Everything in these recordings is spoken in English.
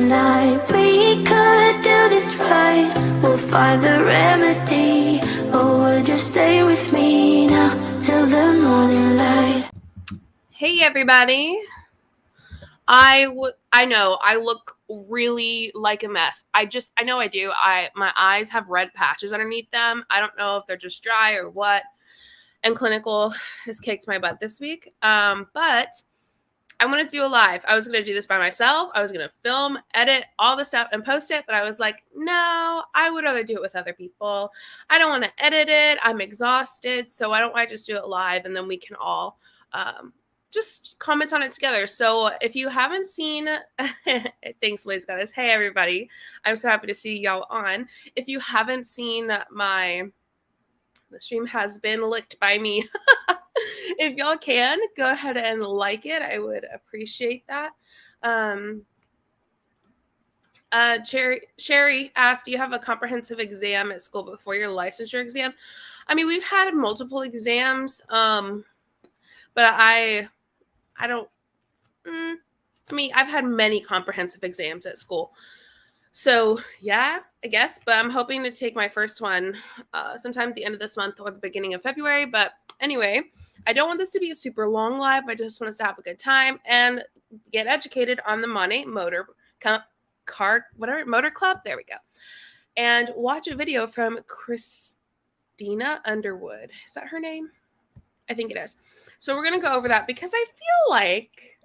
tonight. We could do this right. We'll find the remedy. Or would you stay with me now till the morning light? Hey everybody. I know I look really like a mess. I know I do. My eyes have red patches underneath them. I don't know if they're just dry or what. And clinical has kicked my butt this week. But I want to do a live. I was going to do this by myself. I was going to film, edit all the stuff and post it. But I was like, no, I would rather do it with other people. I don't want to edit it. I'm exhausted. So why don't I just do it live and then we can all just comment on it together. So if you haven't seen, thanks Liz got this. Hey everybody. I'm so happy to see y'all on. If you haven't seen the stream has been licked by me. If y'all can, go ahead and like it. I would appreciate that. Sherry asked, do you have a comprehensive exam at school before your licensure exam? I mean, we've had multiple exams, but I don't, I mean, I've had many comprehensive exams at school. So yeah, I guess, but I'm hoping to take my first one sometime at the end of this month or the beginning of February. But anyway, I don't want this to be a super long live. I just want us to have a good time and get educated on the Monte Motor Motor Club. There we go. And watch a video from Christina Underwood. Is that her name? I think it is. So we're going to go over that because I feel like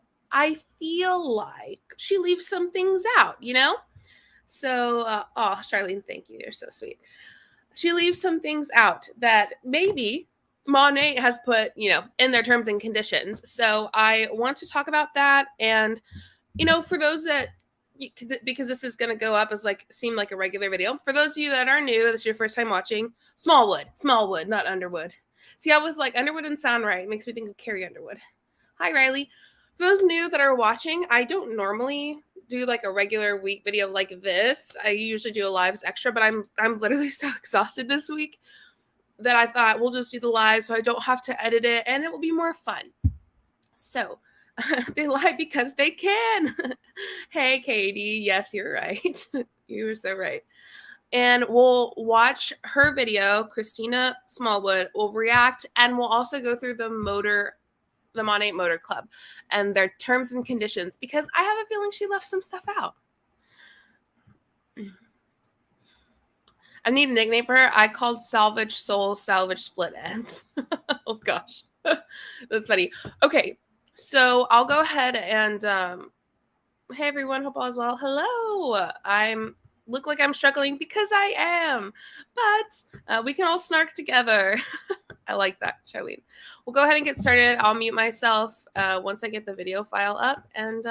she leaves some things out, you know? So, oh, Charlene, thank you. You're so sweet. She leaves some things out that maybe Monet has put, in their terms and conditions. So I want to talk about that. And, for those that, because this is going to go up as seem like a regular video. For those of you that are new, this is your first time watching, Smallwood, not Underwood. See, I was like, Underwood didn't sound right. It makes me think of Carrie Underwood. Hi, Riley. For those new that are watching, I don't normally do a regular week video like this. I usually do a lives extra, but I'm literally so exhausted this week that I thought we'll just do the live so I don't have to edit it and it will be more fun. So they lie because they can. Hey, Katie. Yes, you're right. You were so right. And we'll watch her video, Christina Smallwood. We'll react and we'll also go through the Monte Motor Club and their terms and conditions because I have a feeling she left some stuff out. I need a nickname for her. I called Salvage Soul Salvage Split Ends. Oh gosh. That's funny. Okay. So I'll go ahead and hey everyone, hope all is well. Hello. Look like I'm struggling because I am, but we can all snark together. I like that, Charlene. We'll go ahead and get started. I'll mute myself once I get the video file up, and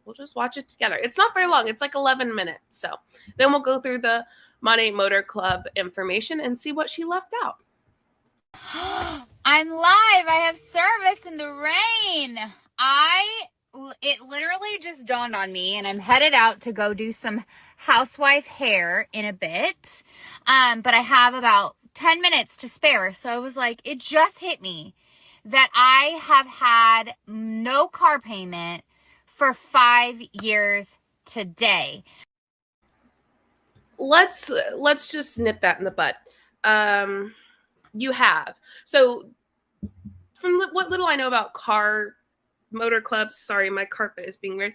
we'll just watch it together. It's not very long. It's 11 minutes. So then we'll go through the Monte Motor Club information and see what she left out. I'm live. I have service in the rain. It literally just dawned on me, and I'm headed out to go do some housewife hair in a bit. But I have about 10 minutes to spare. So I was like, it just hit me that I have had no car payment for 5 years today. Let's just nip that in the bud. You have. So from what little I know about motor clubs, sorry, my carpet is being weird.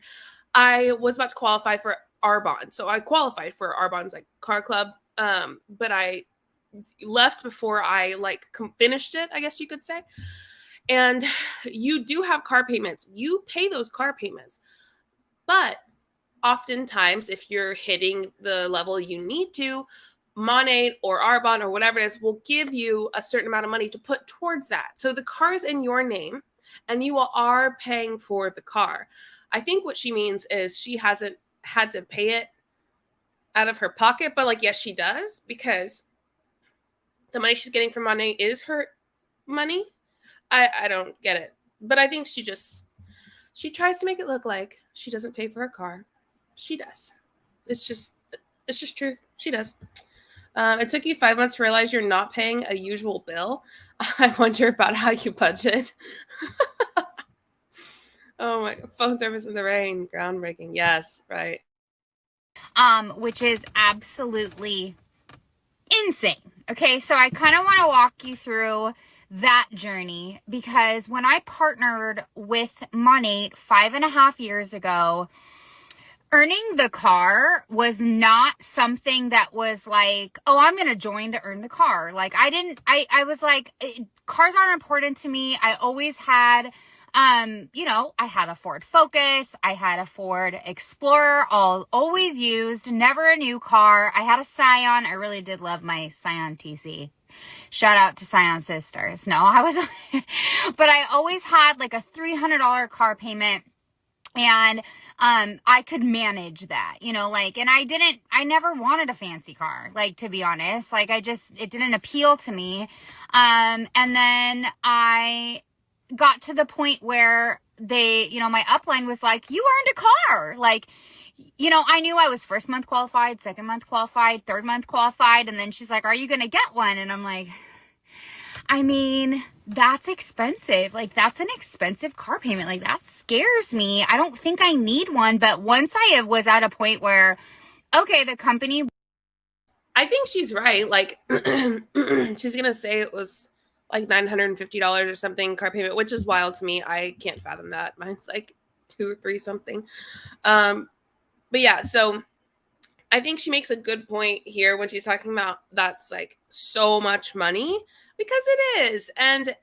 I was about to qualify for Arbonne. So I qualified for Arbonne's car club. But I left before I finished it, I guess you could say. And you do have car payments. You pay those car payments. But oftentimes, if you're hitting the level you need to, Monet or Arbonne or whatever it is will give you a certain amount of money to put towards that. So the car is in your name and you are paying for the car. I think what she means is she hasn't had to pay it out of her pocket, but yes, she does because the money she's getting from Monet is her money. I don't get it, but I think she tries to make it look like she doesn't pay for her car. She does. It's just true. She does. It took you 5 months to realize you're not paying a usual bill. I wonder about how you budget. Oh my, phone service in the rain, groundbreaking. Yes, right. which is absolutely insane. Okay, so I kind of want to walk you through that journey, because when I partnered with Monate 5.5 years ago, earning the car was not something that was like, oh, I'm going to join to earn the car. Like I was like, cars aren't important to me. I always had, I had a Ford Focus. I had a Ford Explorer, always used, never a new car. I had a Scion. I really did love my Scion TC. Shout out to Scion Sisters. No, but I always had like a $300 car payment. And, I could manage that, and I never wanted a fancy car, like, to be honest, like, it didn't appeal to me. And then I got to the point where my upline was like, you earned a car. Like, I knew I was first month qualified, second month qualified, third month qualified. And then she's like, are you going to get one? And I'm like, I mean, that's expensive. Like, that's an expensive car payment. Like, that scares me. I don't think I need one. But once I was at a point where, okay, the company. I think she's right. Like, she's going to say it was like $950 or something car payment, which is wild to me. I can't fathom that. Mine's like 2 or 3 something. But yeah, so I think she makes a good point here when she's talking about that's like so much money, because it is. And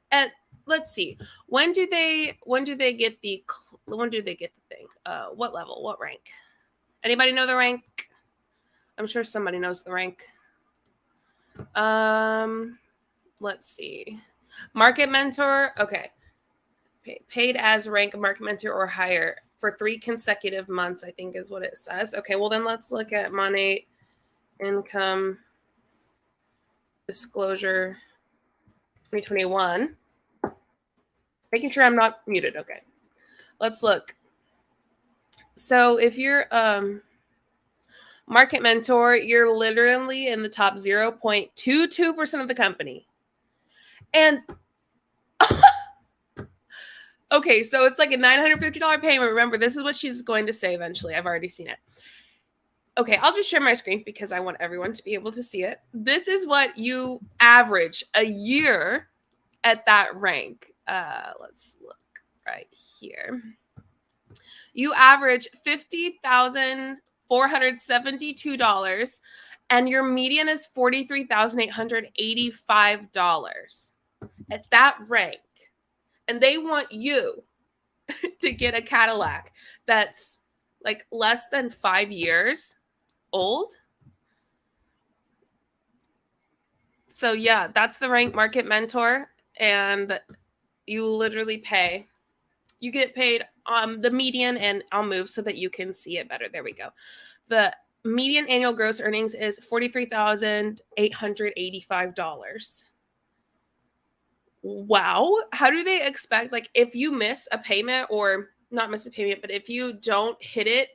let's see, when do they get the thing? What level? What rank? Anybody know the rank? I'm sure somebody knows the rank. Let's see. Market mentor. Okay. Paid as rank market mentor or higher for 3 consecutive months, I think is what it says. Okay, well then let's look at Monate income disclosure 2021. Making sure I'm not muted. Okay. Let's look. So if you're market mentor, you're literally in the top 0.22% of the company. And okay, so it's like a $950 payment. Remember, this is what she's going to say eventually. I've already seen it. Okay, I'll just share my screen because I want everyone to be able to see it. This is what you average a year at that rank. Let's look right here. You average $50,472, and your median is $43,885 at that rank. And they want you to get a Cadillac that's like less than 5 years old. So yeah, that's the rank market mentor. And you literally pay. You get paid the median, and I'll move so that you can see it better. There we go. The median annual gross earnings is $43,885. Wow. How do they expect, like, if you miss a payment, or not miss a payment, but if you don't hit it,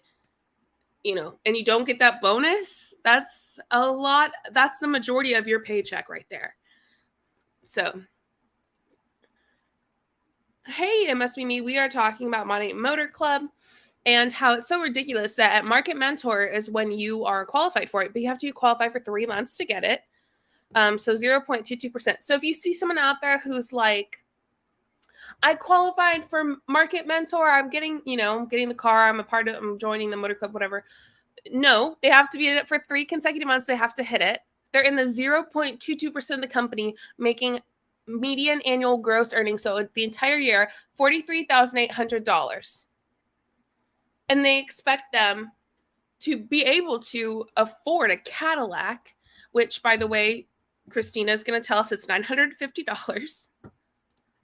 and you don't get that bonus, that's a lot. That's the majority of your paycheck right there. So, hey, it must be me. We are talking about Monate Motor Club and how it's so ridiculous that at Market Mentor is when you are qualified for it, but you have to qualify for 3 months to get it. So 0.22%. So if you see someone out there who's like, I qualified for Market Mentor, I'm getting the car, I'm joining the motor club, whatever. No, they have to be in it for 3 consecutive months. They have to hit it. They're in the 0.22% of the company, making median annual gross earnings, so the entire year, $43,800. And they expect them to be able to afford a Cadillac, which, by the way, Christina's going to tell us it's $950.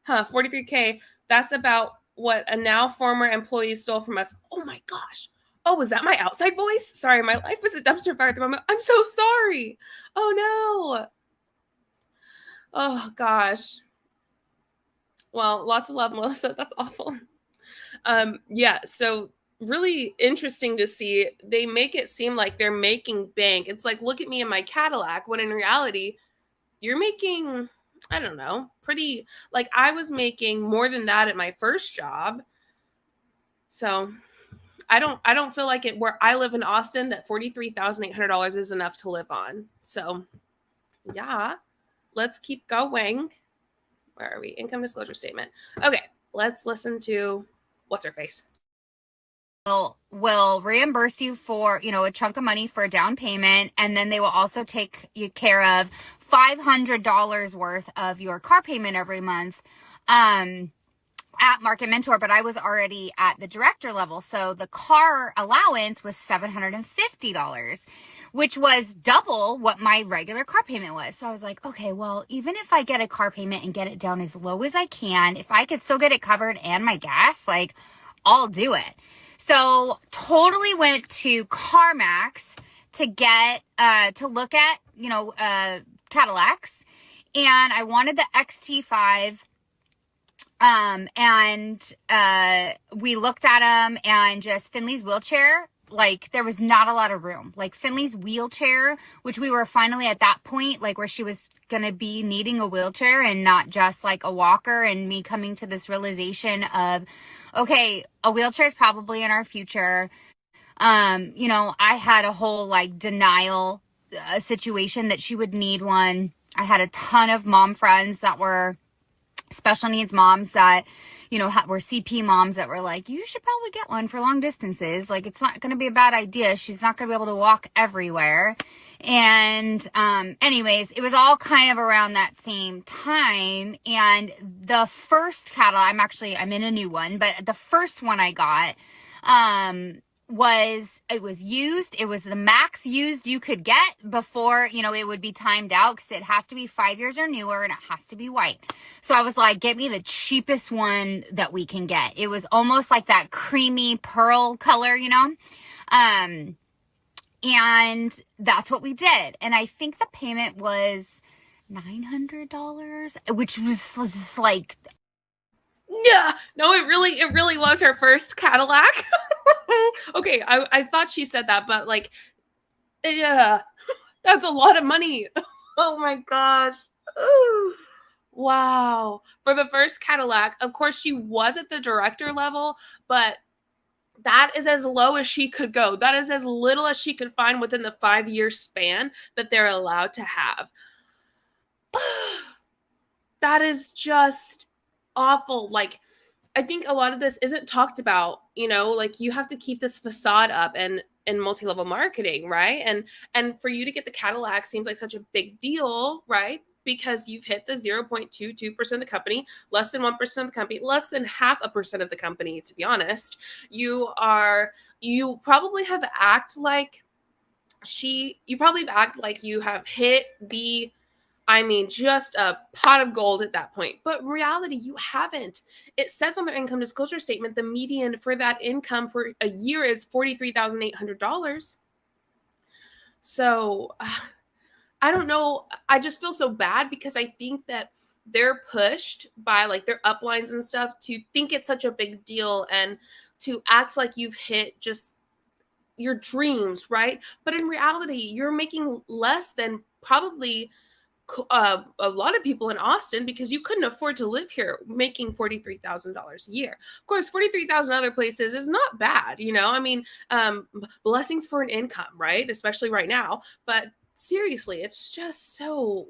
43K. That's about what a now former employee stole from us. Oh my gosh. Oh, was that my outside voice? Sorry, my life was a dumpster fire at the moment. I'm so sorry. Oh no. Oh gosh. Well, lots of love, Melissa. That's awful. Yeah, so really interesting to see. They make it seem like they're making bank. It's like, look at me in my Cadillac, when in reality, you're making, I don't know, pretty, like, I was making more than that at my first job. So I don't feel like it where I live in Austin that $43,800 is enough to live on. So yeah, let's keep going. Where are we? Income disclosure statement. Okay, let's listen to what's her face. Will reimburse you for, a chunk of money for a down payment, and then they will also take you care of $500 worth of your car payment every month at Market Mentor. But I was already at the director level, so the car allowance was $750, which was double what my regular car payment was. So I was like, okay, well, even if I get a car payment and get it down as low as I can, if I could still get it covered and my gas, like, I'll do it. So totally went to CarMax to get, to look at, Cadillacs, and I wanted the XT5. And we looked at them, and just Finley's wheelchair, like, there was not a lot of room. Like, Finley's wheelchair, which we were finally at that point, like, where she was going to be needing a wheelchair and not just like a walker, and me coming to this realization of, okay, a wheelchair is probably in our future. I had a whole like denial situation that she would need one. I had a ton of mom friends that were special needs moms that, were CP moms that were like, you should probably get one for long distances. Like, it's not going to be a bad idea. She's not going to be able to walk everywhere. And, anyways, it was all kind of around that same time. And the first Cadillac, I'm in a new one, but the first one I got, it was used. It was the max used you could get before, it would be timed out, because it has to be 5 years or newer, and it has to be white. So I was like, get me the cheapest one that we can get. It was almost like that creamy pearl color, and that's what we did. And I think the payment was $900, which was just like, yeah, no, it really was her first Cadillac. Okay, I thought she said that, but like, yeah, that's a lot of money. Oh my gosh. Ooh. Wow. For the first Cadillac, of course, she was at the director level, but that is as low as she could go. That is as little as she could find within the 5-year span that they're allowed to have. That is just awful. Like, I think a lot of this isn't talked about, like, you have to keep this facade up and in multi-level marketing, right? And for you to get the Cadillac seems like such a big deal, right? Because you've hit the 0.22% of the company, less than 1% of the company, less than 0.5% of the company, to be honest. You probably have act like you have hit the, just a pot of gold at that point. But in reality, you haven't. It says on their income disclosure statement, the median for that income for a year is $43,800. So I don't know. I just feel so bad, because I think that they're pushed by like their uplines and stuff to think it's such a big deal and to act like you've hit just your dreams, right? But in reality, you're making less than probably a lot of people in Austin, because you couldn't afford to live here making $43,000 a year. Of course, 43,000 other places is not bad, blessings for an income, right? Especially right now. But seriously, it's just so,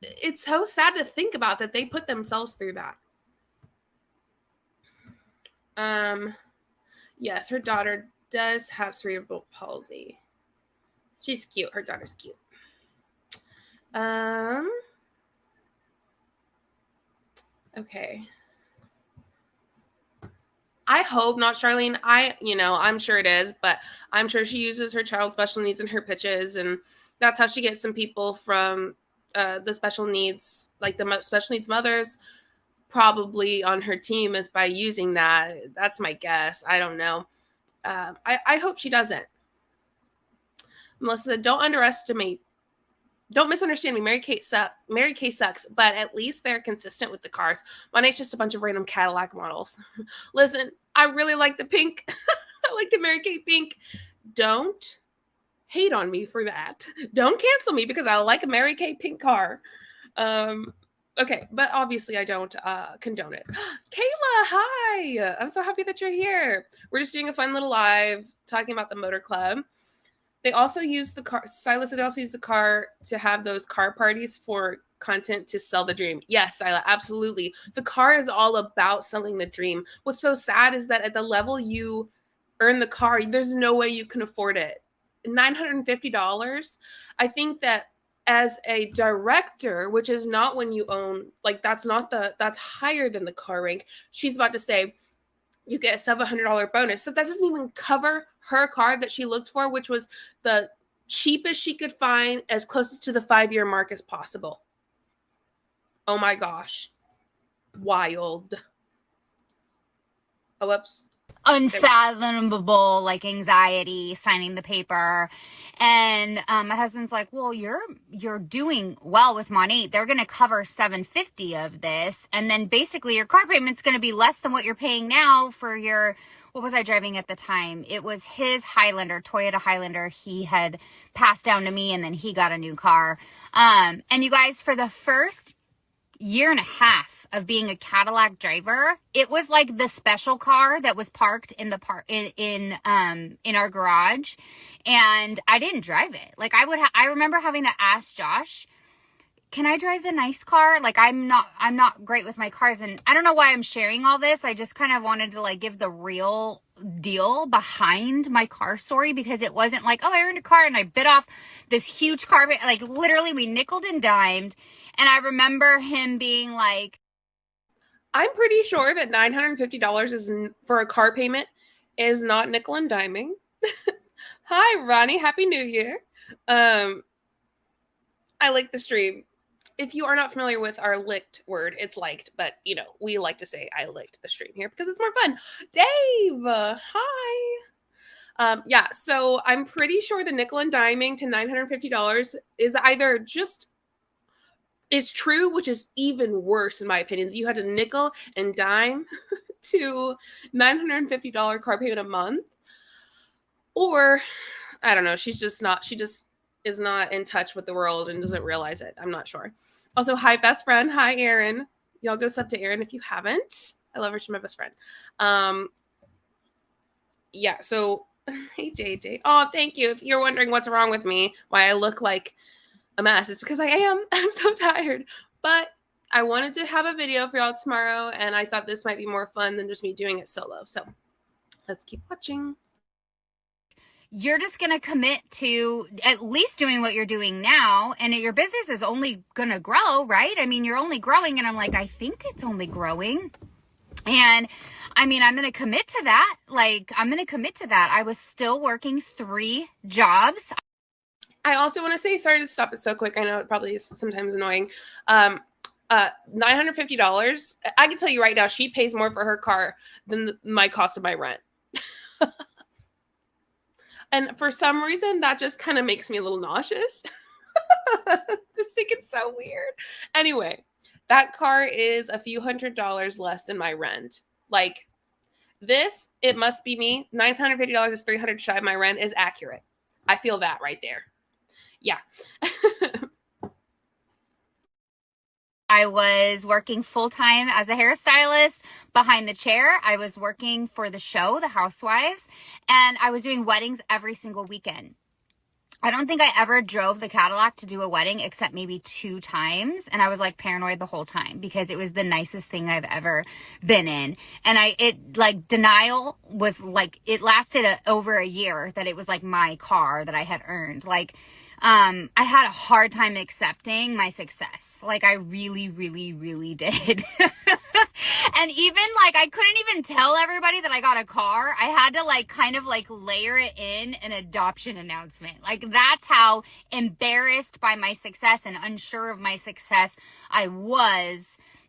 it's so sad to think about that they put themselves through that. Yes, her daughter does have cerebral palsy. She's cute. Her daughter's cute. Okay. I hope not, Charlene. I'm sure it is, but I'm sure she uses her child special needs in her pitches, and that's how she gets some people from the special needs, like the special needs mothers, probably on her team, is by using that. That's my guess. I don't know. I hope she doesn't. Melissa, don't misunderstand me. Mary Kay sucks, but at least they're consistent with the cars. Mine is just a bunch of random Cadillac models. Listen, I really like the pink. I like the Mary Kay pink. Don't hate on me for that. Don't cancel me because I like a Mary Kay pink car. Okay, but obviously I don't condone it. Kayla, hi! I'm so happy that you're here. We're just doing a fun little live talking about the motor club. They also use the car, Silas, they also use the car to have those car parties for content to sell the dream. Yes, Sila, absolutely. The car is all about selling the dream. What's so sad is that at the level you earn the car, there's no way you can afford it. $950. I think that as a director, which is not when you own, like that's higher than the car rank. She's about to say, you get a $700 bonus. So that doesn't even cover her car that she looked for, which was the cheapest she could find as closest to the 5-year mark as possible. Oh my gosh. Wild. Oh, whoops. Unfathomable, like, anxiety signing the paper. And my husband's like, well, you're doing well with Monate. They're going to cover $750 of this, and then basically your car payment's going to be less than what you're paying now for your, what was I driving at the time? It was his Highlander, Toyota Highlander. He had passed down to me, and then he got a new car. And you guys, for the first year and a half of being a Cadillac driver, it was like the special car that was parked in the in our garage, and I didn't drive it. Like, I remember having to ask Josh, can I drive the nice car? Like, I'm not great with my cars, and I don't know why I'm sharing all this. I just kind of wanted to, like, give the real deal behind my car story, because it wasn't like, oh, I earned a car and I bit off this huge car. Like, literally, we nickeled and dimed. And I remember him being like, I'm pretty sure that $950 is for a car payment is not nickel and diming. Hi, Ronnie. Happy New Year. I like the stream. If you are not familiar with our licked word, it's liked, but you know, we like to say I licked the stream here because it's more fun. Dave, hi. Yeah, so I'm pretty sure the nickel and diming to $950 is either just, it's true, which is even worse in my opinion. You had to nickel and dime to $950 car payment a month, or I don't know. She just is not in touch with the world and doesn't realize it. I'm not sure. Also, hi, best friend. Hi, Erin. Y'all go sub to Erin if you haven't. I love her. She's my best friend. Yeah, so, hey, JJ. Oh, thank you. If you're wondering what's wrong with me, why I look like a mess, it's because I am. I'm so tired. But I wanted to have a video for y'all tomorrow, and I thought this might be more fun than just me doing it solo. So let's keep watching. You're just going to commit to at least doing what you're doing now, and your business is only going to grow, right? I mean, you're only growing, and I'm like, I think it's only growing. And I mean, I'm going to commit to that. Like, I'm going to commit to that. I was still working 3 jobs. I also want to say, sorry to stop it so quick. I know it probably is sometimes annoying. $950. I can tell you right now, she pays more for her car than my cost of my rent. And for some reason, that just kind of makes me a little nauseous. Just think it's so weird. Anyway, that car is a few $100s less than my rent. Like, this, it must be me. $950 is $300 shy of my rent is accurate. I feel that right there. Yeah. I was working full-time as a hairstylist behind the chair. I was working for the show, The Housewives, and I was doing weddings every single weekend. I don't think I ever drove the Cadillac to do a wedding except maybe 2 times. And I was like paranoid the whole time because it was the nicest thing I've ever been in. And denial was like, it lasted over a year that it was like my car that I had earned. Like, I had a hard time accepting my success. Like, I really, really, really did. And even like, I couldn't even tell everybody that I got a car. I had to like, kind of like layer it in an adoption announcement. Like, that's how embarrassed by my success and unsure of my success I was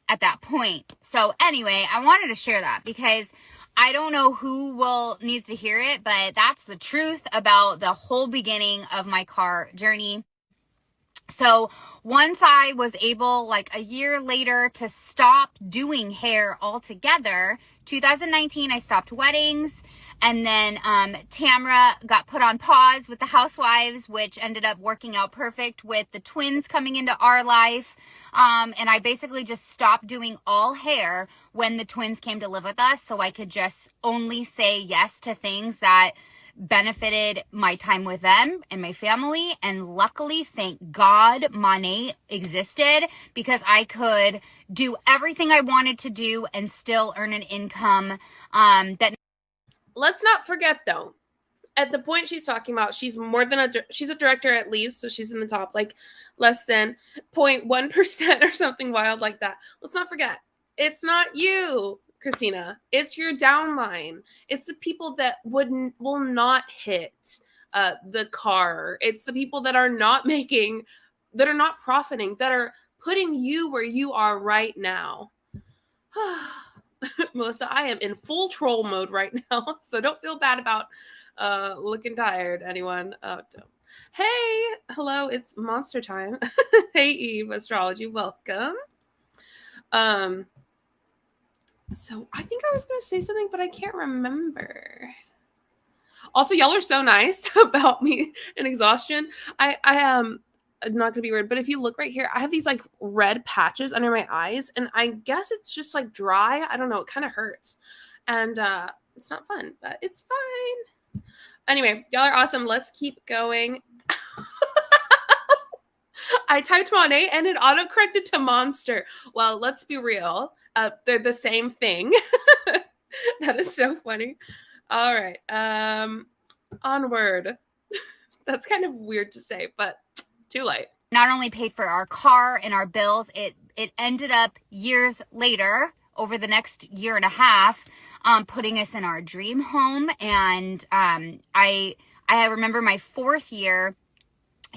at that point. So anyway, I wanted to share that because I don't know who needs to hear it, but that's the truth about the whole beginning of my car journey. So once I was able, like a year later, to stop doing hair altogether, 2019, I stopped weddings. And then Tamra got put on pause with the housewives, which ended up working out perfect with the twins coming into our life. And I basically just stopped doing all hair when the twins came to live with us, so I could just only say yes to things that benefited my time with them and my family. And luckily, thank God, Monet existed, because I could do everything I wanted to do and still earn an income that. Let's not forget, though, at the point she's talking about, she's more than she's a director at least, so she's in the top, like less than 0.1% or something wild like that. Let's not forget, it's not you, Christina. It's your downline. It's the people that will not hit the car. It's the people that are not making, that are not profiting, that are putting you where you are right now. Melissa, I am in full troll mode right now, so don't feel bad about looking tired, anyone. Don't. Hey, hello, it's monster time. Hey, Eve, astrology, welcome. So I think I was going to say something, but I can't remember. Also, y'all are so nice about me and exhaustion. I am not going to be weird, but if you look right here, I have these like red patches under my eyes, and I guess it's just like dry. I don't know. It kind of hurts, and it's not fun, but it's fine. Anyway, y'all are awesome. Let's keep going. I typed Monet and it autocorrected to Monster. Well, let's be real. They're the same thing. That is so funny. All right. Onward. That's kind of weird to say, but too late. Not only paid for our car and our bills, it ended up years later, over the next year and a half, putting us in our dream home. And I remember my 4th year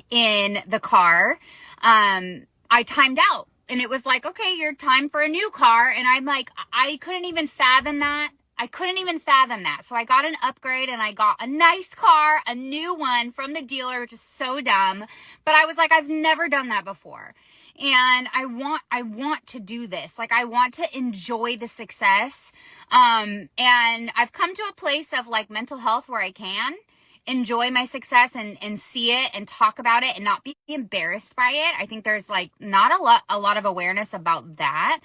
in the car, I timed out, and it was like, okay, you're time for a new car. And I'm like, I couldn't even fathom that. So I got an upgrade and I got a nice car, a new one from the dealer, which is so dumb. But I was like, I've never done that before. And I want to do this. Like, I want to enjoy the success. And I've come to a place of like mental health where I can enjoy my success and see it and talk about it and not be embarrassed by it. I think there's like not a lot of awareness about that.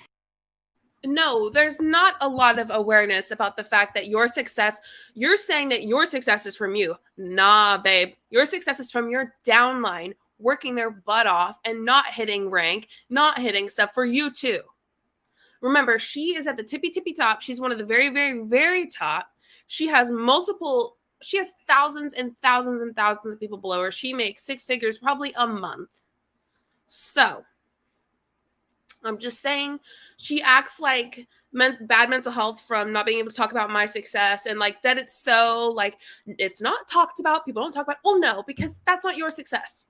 No, there's not a lot of awareness about the fact that your success, you're saying that your success is from you. Nah, babe. Your success is from your downline working their butt off and not hitting rank, not hitting stuff for you too. Remember, she is at the tippy top. She's one of the very, very, very top. She has thousands and thousands and thousands of people below her. She makes 6 figures probably a month. So I'm just saying, she acts like bad mental health from not being able to talk about my success, and like that it's so like it's not talked about. People don't talk about. Well, no, because that's not your success.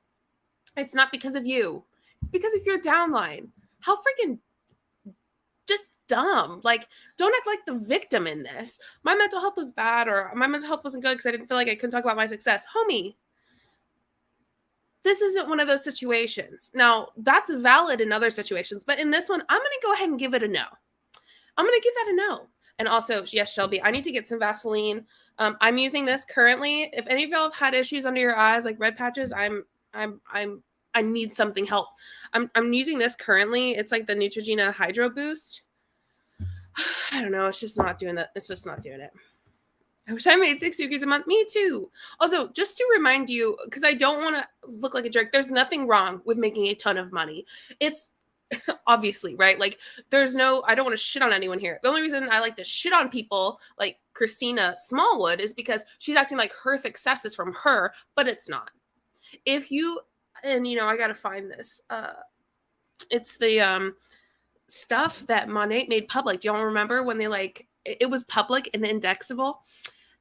It's not because of you. It's because of your downline. How freaking just dumb. Like, don't act like the victim in this. My mental health was bad, or my mental health wasn't good because I didn't feel like I couldn't talk about my success. Homie, this isn't one of those situations. Now, that's valid in other situations, but in this one, I'm going to go ahead and give it a no. I'm going to give that a no. And also, yes, Shelby, I need to get some Vaseline. I'm using this currently. If any of y'all have had issues under your eyes, like red patches, I need something help. I'm using this currently. It's like the Neutrogena Hydro Boost. I don't know. It's just not doing that. It's just not doing it. I wish I made 6 figures a month. Me too. Also, just to remind you, because I don't want to look like a jerk, there's nothing wrong with making a ton of money. It's obviously, right? Like, I don't want to shit on anyone here. The only reason I like to shit on people like Christina Smallwood is because she's acting like her success is from her, but it's not. If you, and I got to find this. It's the stuff that Monet made public. Do y'all remember when they it was public and indexable?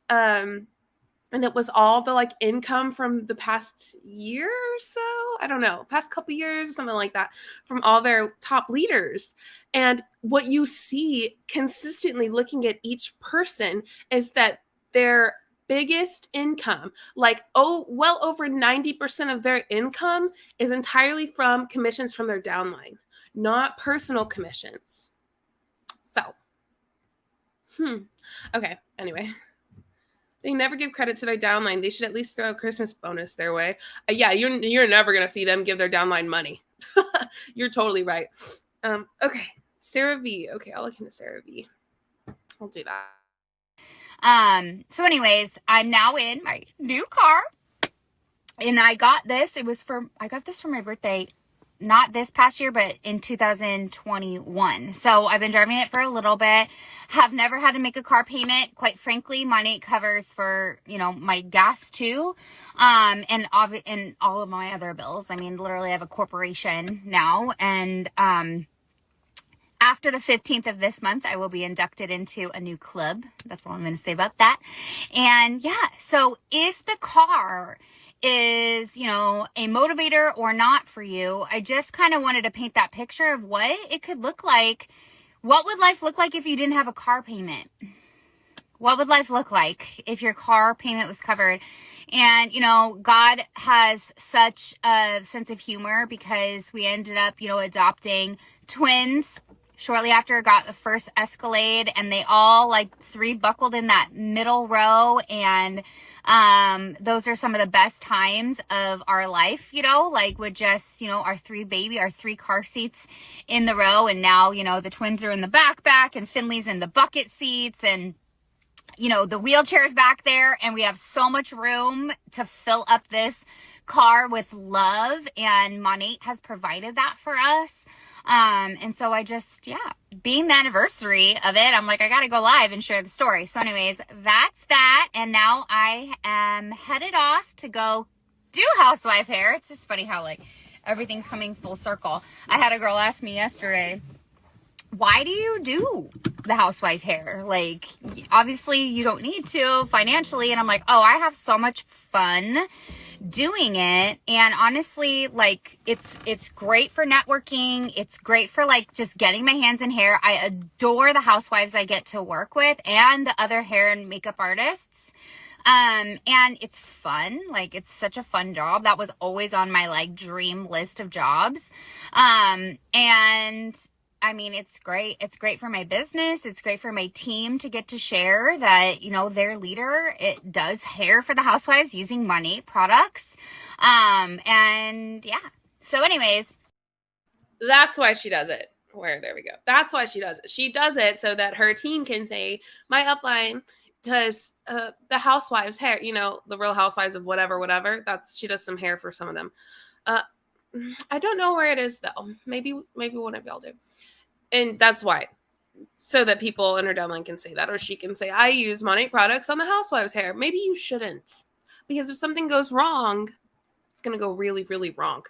And it was all the like income from the past year or so. I don't know, past couple years or something like that, from all their top leaders. And what you see consistently looking at each person is that their biggest income, like, well over 90% of their income is entirely from commissions from their downline, not personal commissions. So, okay, anyway. They never give credit to their downline. They should at least throw a Christmas bonus their way. Yeah, you're never going to see them give their downline money. You're totally right. Okay, Sarah V. Okay, I'll look into Sarah V. I'll do that. So anyways, I'm now in my new car, and I got this. I got this for my birthday, not this past year, but in 2021. So I've been driving it for a little bit, have never had to make a car payment. Quite frankly, money covers for, my gas too. And all of my other bills. I mean, literally I have a corporation now, and, after the 15th of this month, I will be inducted into a new club. That's all I'm going to say about that. And yeah, so if the car is, a motivator or not for you, I just kind of wanted to paint that picture of what it could look like. What would life look like if you didn't have a car payment? What would life look like if your car payment was covered? And, God has such a sense of humor, because we ended up, adopting twins shortly after I got the first Escalade, and they all three buckled in that middle row. And those are some of the best times of our life, with just, our three car seats in the row. And now, the twins are in the back, and Finley's in the bucket seats, and the wheelchair's back there, and we have so much room to fill up this car with love, and Monate has provided that for us. And so I just, being the anniversary of it, I'm like, I gotta go live and share the story. So anyways, that's that. And now I am headed off to go do housewife hair. It's just funny how everything's coming full circle. I had a girl ask me yesterday, why do you do the housewife hair? Obviously you don't need to financially. And I'm like, I have so much fun doing it. And honestly, it's great for networking. It's great for just getting my hands in hair. I adore the housewives I get to work with and the other hair and makeup artists. And it's fun. It's such a fun job. That was always on my dream list of jobs. And I mean, it's great. It's great for my business. It's great for my team to get to share that, their leader, it does hair for the housewives using Monate products. And yeah. So anyways. That's why she does it. There we go. That's why she does it. She does it so that her team can say, my upline does the housewives hair, the Real Housewives of whatever. She does some hair for some of them. I don't know where it is though. Maybe one of y'all do. And that's why. So that people in her downline can say that, or she can say, I use Monate products on the housewives' hair. Maybe you shouldn't. Because if something goes wrong, it's going to go really, really wrong.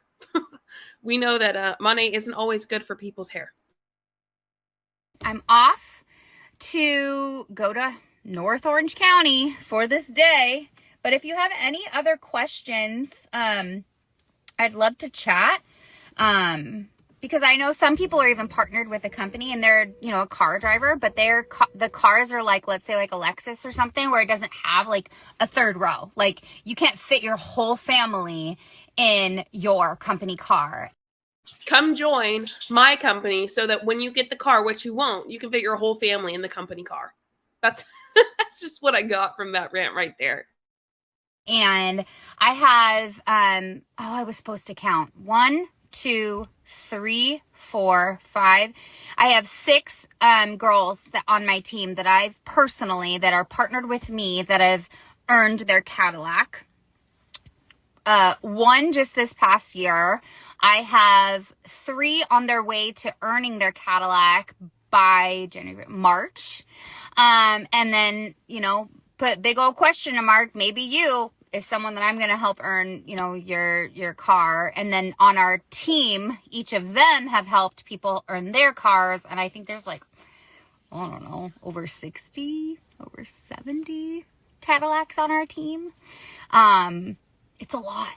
We know that Monate isn't always good for people's hair. I'm off to go to North Orange County for this day. But if you have any other questions, I'd love to chat. Because I know some people are even partnered with a company and they're, a car driver, but the cars are let's say a Lexus or something where it doesn't have a third row. You can't fit your whole family in your company car. Come join my company so that when you get the car, which you won't, you can fit your whole family in the company car. That's just what I got from that rant right there. And I have, I was supposed to count 1, 2, 3, 4, 5. I have 6 girls on my team that I've personally, that are partnered with me, that have earned their Cadillac. 1 just this past year. I have 3 on their way to earning their Cadillac by March. And then, put big old question mark, maybe you is someone that I'm going to help earn, your car. And then on our team, each of them have helped people earn their cars. And I think there's over 60, over 70 Cadillacs on our team. It's a lot.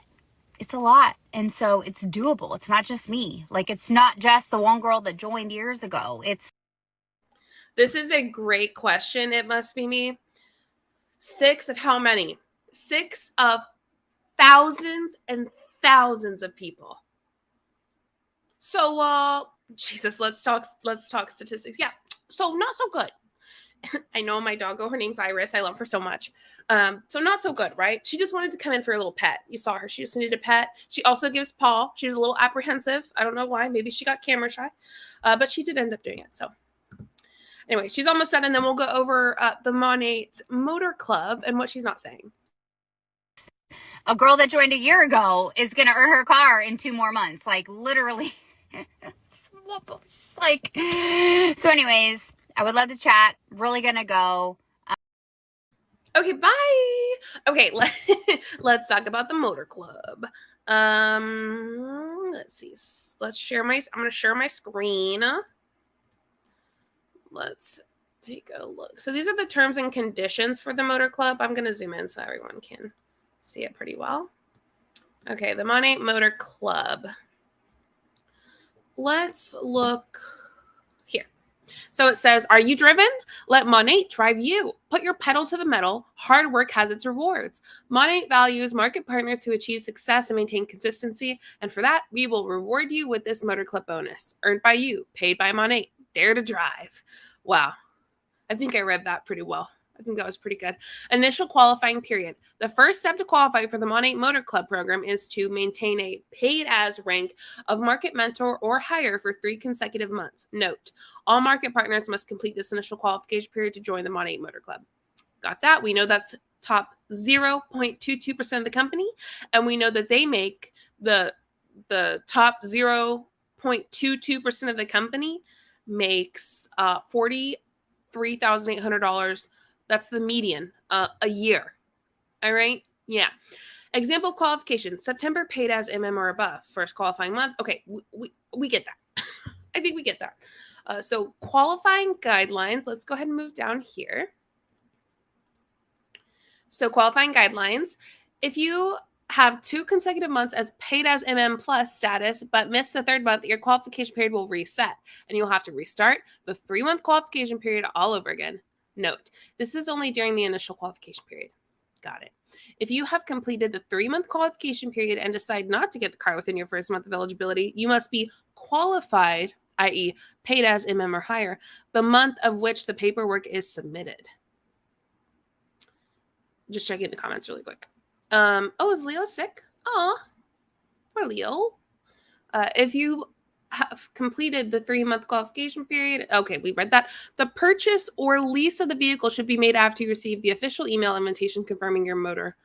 It's a lot. And so it's doable. It's not just me. It's not just the one girl that joined years ago. This is a great question. It must be me. 6 of how many? 6 of thousands and thousands of people. So, Jesus, let's talk statistics. Yeah, so not so good. I know my doggo, her name's Iris. I love her so much. So not so good, right? She just wanted to come in for a little pet. You saw her. She just needed a pet. She also gives paw. She was a little apprehensive. I don't know why. Maybe she got camera shy. But she did end up doing it. So anyway, she's almost done. And then we'll go over the Monate Motor Club and what she's not saying. A girl that joined a year ago is going to earn her car in 2 more months. Like, literally. Like, so anyways, I would love to chat. Really going to go. Okay, bye. Okay, let's talk about the Motor Club. Let's see. Let's share I'm going to share my screen. Let's take a look. So these are the terms and conditions for the Motor Club. I'm going to zoom in so everyone can see it pretty well. Okay, the Monate Motor Club. Let's look here. So it says, are you driven? Let Monate drive you. Put your pedal to the metal. Hard work has its rewards. Monate values market partners who achieve success and maintain consistency. And for that, we will reward you with this Motor Club bonus. Earned by you, paid by Monate. Dare to drive. Wow. I think I read that pretty well. I think that was pretty good. Initial qualifying period. The first step to qualify for the Monate Motor Club program is to maintain a paid as rank of market mentor or higher for 3 consecutive months. Note, all market partners must complete this initial qualification period to join the Monate Motor Club. Got that? We know that's top 0.22% of the company, and we know that they make the top 0.22% of the company makes $43,800. That's the median a year. All right. Yeah. Example qualification. September paid as MM or above. First qualifying month. Okay. We get that. I think we get that. So qualifying guidelines. Let's go ahead and move down here. So qualifying guidelines. If you have 2 consecutive months as paid as MM plus status, but miss the 3rd month, your qualification period will reset and you'll have to restart the 3-month qualification period all over again. Note, this is only during the initial qualification period. Got it. If you have completed the 3-month qualification period and decide not to get the car within your first month of eligibility, you must be qualified, i.e. paid as MM or higher, the month of which the paperwork is submitted. Just checking the comments really quick. Oh, is Leo sick? Oh, poor Leo. If you have completed the 3-month qualification period, okay, we read that. The purchase or lease of the vehicle should be made after you receive the official email invitation confirming your Motor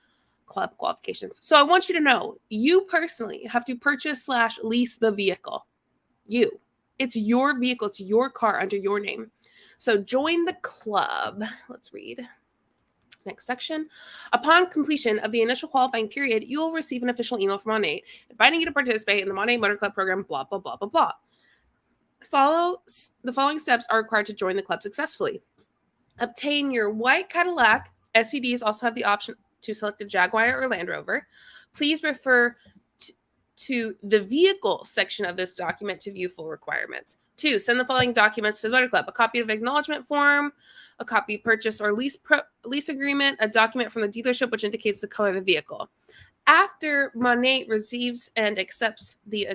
Club qualifications. So I want you to know, you personally have to purchase / lease the vehicle. You. It's your vehicle. It's your car under your name. So join the club. Let's read. Next section. Upon completion of the initial qualifying period, you will receive an official email from Monate inviting you to participate in the Monate Motor Club program, blah, blah, blah, blah, blah. The following steps are required to join the club successfully. Obtain your white Cadillac. SCDs also have the option to select a Jaguar or Land Rover. Please refer to the vehicle section of this document to view full requirements. 2, send the following documents to the Motor Club: a copy of acknowledgement form, a copy of purchase or lease agreement, a document from the dealership which indicates the color of the vehicle. After Monate receives and accepts the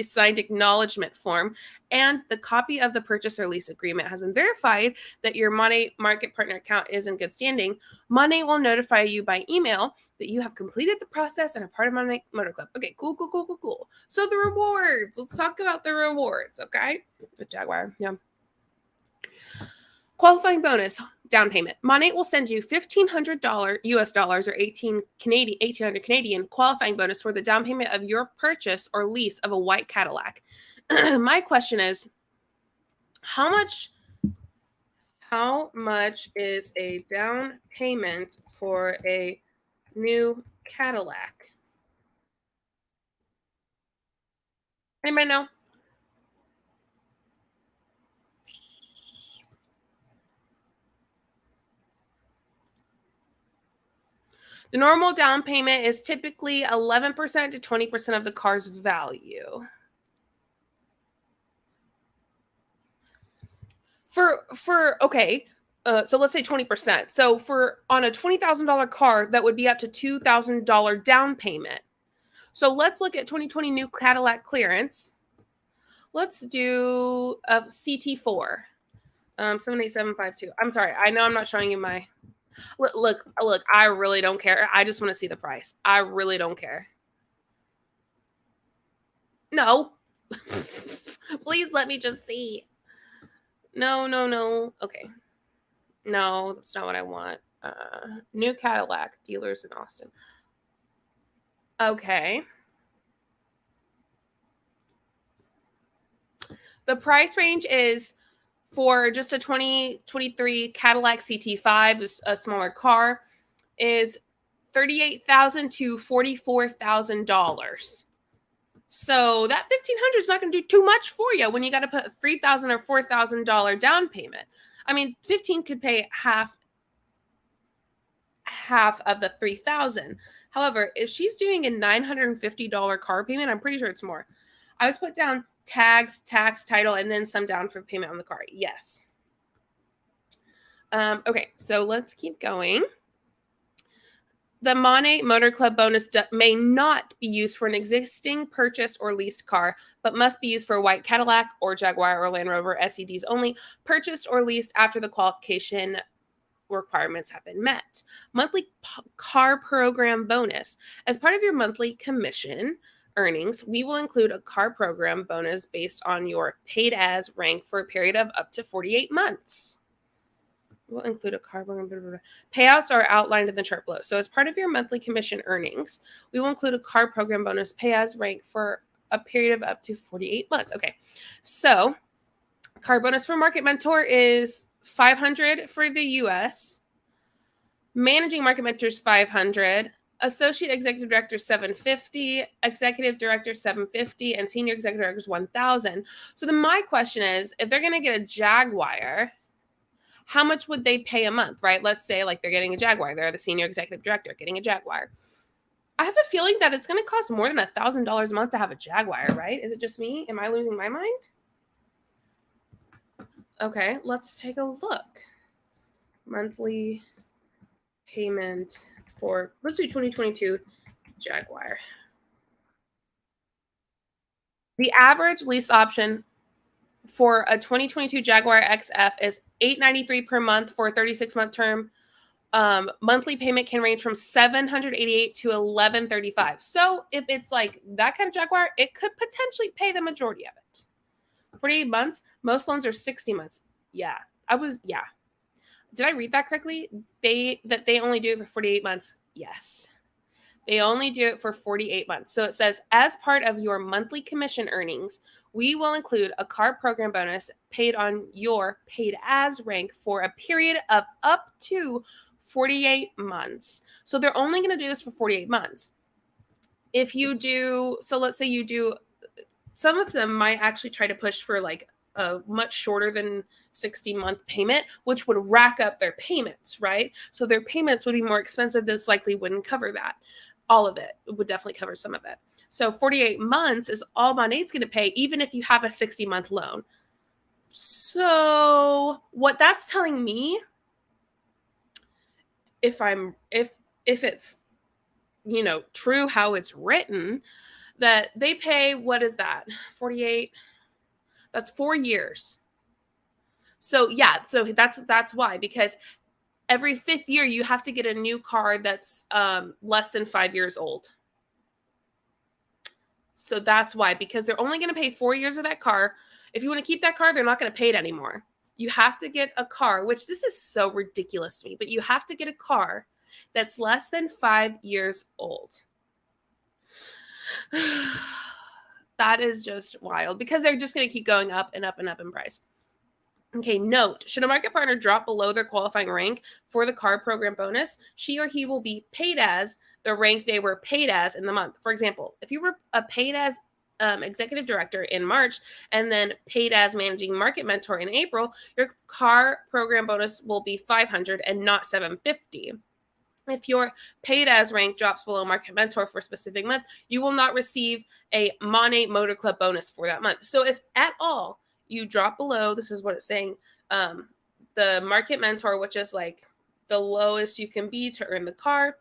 signed acknowledgement form and the copy of the purchase or lease agreement has been verified that your Monate market partner account is in good standing, Monate will notify you by email that you have completed the process and are part of Monate Motor Club. Okay, cool. So the rewards. Let's talk about the rewards, okay? The Jaguar, yeah. Qualifying bonus, down payment. Monate will send you $1,500 US dollars or 1,800 Canadian qualifying bonus for the down payment of your purchase or lease of a white Cadillac. My question is, how much is a down payment for a new Cadillac? Anybody know? The normal down payment is typically 11% to 20% of the car's value. Okay, so let's say 20%. So on a $20,000 car, that would be up to $2,000 down payment. So let's look at 2020 new Cadillac clearance. Let's do a CT4, 78752. I'm sorry. I know I'm not showing you my, look, I really don't care. I just want to see the price. I really don't care. No. Please let me just see. No. Okay. No, that's not what I want. New Cadillac dealers in Austin. Okay. The price range is for just a 2023 Cadillac CT5, a smaller car, is $38,000 to $44,000. So that $1,500 is not going to do too much for you when you got to put $3,000 or $4,000 down payment. I mean, 15 could pay half of the $3,000. However, if she's doing a $950 car payment, I'm pretty sure it's more. I was put down tags, tax, title, and then some down for payment on the car. Yes. Okay, so let's keep going. The Money Motor Club bonus may not be used for an existing purchased or leased car, but must be used for a white Cadillac or Jaguar or Land Rover SEDs only, purchased or leased after the qualification requirements have been met. Monthly car program bonus. As part of your monthly commission earnings, we will include a car program bonus based on your paid as rank for a period of up to 48 months. We'll include a car program. Payouts are outlined in the chart below. So as part of your monthly commission earnings, we will include a car program bonus pay as rank for a period of up to 48 months. Okay. So car bonus for Market Mentor is $500 for the US. Managing Market Mentor is $500. Associate Executive Director $750, Executive Director $750, and Senior Executive Director is $1,000. So then my question is, if they're going to get a Jaguar, how much would they pay a month, right? Let's say like they're getting a Jaguar. They're the Senior Executive Director getting a Jaguar. I have a feeling that it's going to cost more than $1,000 a month to have a Jaguar, right? Is it just me? Am I losing my mind? Okay, let's take a look. Monthly payment for, let's do 2022 Jaguar. The average lease option for a 2022 Jaguar XF is $893 per month for a 36-month term. Monthly payment can range from $788 to $1,135. So if it's like that kind of Jaguar, it could potentially pay the majority of it. 48 months. Most loans are 60 months. Yeah. Did I read that correctly? They only do it for 48 months. Yes. They only do it for 48 months. So it says, as part of your monthly commission earnings, we will include a car program bonus paid on your paid as rank for a period of up to 48 months. So they're only going to do this for 48 months. If you do, so let's say you do, some of them might actually try to push for like a much shorter than 60-month payment, which would rack up their payments, right? So their payments would be more expensive. This likely wouldn't cover that. All of it. It would definitely cover some of it. So 48 months is all Monate's going to pay, even if you have a 60-month loan. So what that's telling me, if it's, true how it's written, that they pay, what is that? 48, that's 4 years. So yeah, so that's why, because every 5th year you have to get a new car that's less than 5 years old. So that's why, because they're only going to pay 4 years of that car. If you want to keep that car, they're not going to pay it anymore. You have to get a car, which this is so ridiculous to me, but you have to get a car that's less than 5 years old. That is just wild, because they're just going to keep going up and up and up in price. Okay, note, should a market partner drop below their qualifying rank for the car program bonus, she or he will be paid as the rank they were paid as in the month. For example, if you were a paid as executive director in March and then paid as managing market mentor in April, your car program bonus will be $500 and not $750. If your paid as rank drops below market mentor for a specific month, you will not receive a Money Motor Club bonus for that month. So if at all you drop below, this is what it's saying, the market mentor, which is like the lowest you can be to earn the car.